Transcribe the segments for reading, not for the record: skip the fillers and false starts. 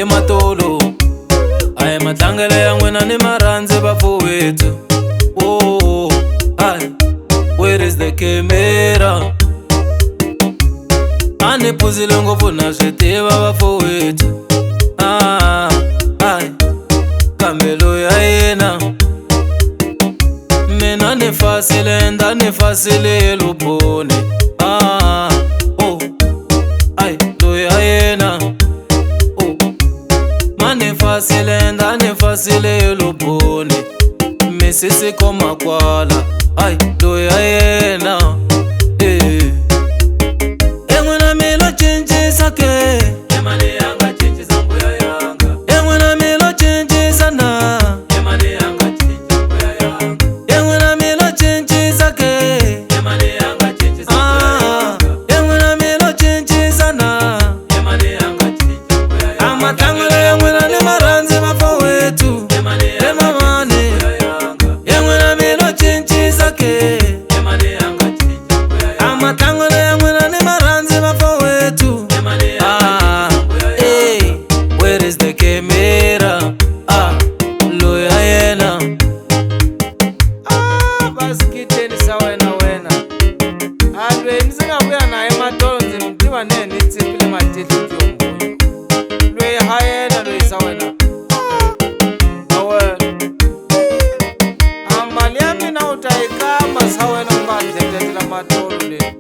hi matolo. Aye matlangele ya n'wina ni marhandzi bafowethu. Oh, aye, where is the camera? Ani phuzile ngopfu na swi tiva bafowethu. Aye, kambe loyi a yena mina ni fasile nda ni fasile luponi. Oh, aye, loyi a yena mani fasile nda ni fasile luponi. Misisi koma kwala, aye, loyi a yena. En'wina mi lo cincisa ke? Mali yanga cincisa mbuya yanga. En'wina mi lo cincisa na? Mali yanga cincisa mbuya yanga. En'wina mi lo cincisa ke? Mali yanga cincisa mbuya yanga. En'wina mi lo cincisa na? Mali yanga cincisa mbuya yanga. Amatlangelo ya n'wina ni marhandzi bafowethu. Mamani en'wina mi lo cincisa ke? Mali yanga cincisa mbuya yanga. Amatlangelo ya n'wina ni marhandzi bafowethu. Where is the camera? Loyi a yena. Basikiteni sa wena. Alwe ndzi nga vuya na hi matolo ndzi mi tiva ne ni tsipile matihlo ntombuyo. Loyi ha yena loyi sa wena. Mali ya mina u ta yi kamba sa wena u nga ndletela matolo leyi.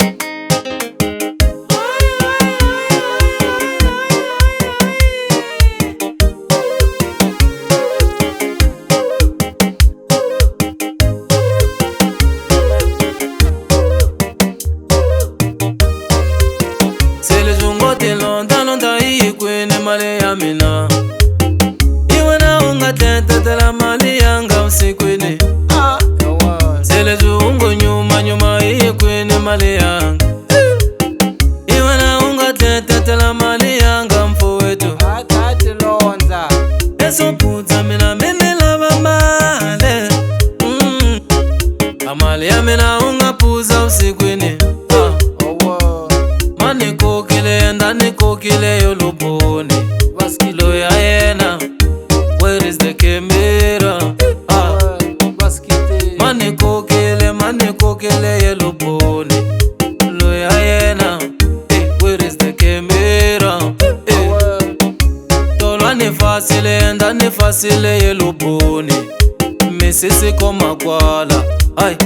Londa hi kwini mali ya mina. Iwena unga tletela mali yanga usikwini. Sele zungu nyuma hi kwini mali yanga. Iwena unga tletela mali yanga mfowethu. Akati lonza eso putsa mina mene lava male. Amali ya mina unga puza usikwini. Mani kokile ndani kokile yoluponi. Loyi a yena. Where is the camera? Mani kokile yoluponi. Loyi a yena. Where is the camera? Tolo ni fasile ndani fasile yoluponi. Misisi koma kwala, aye,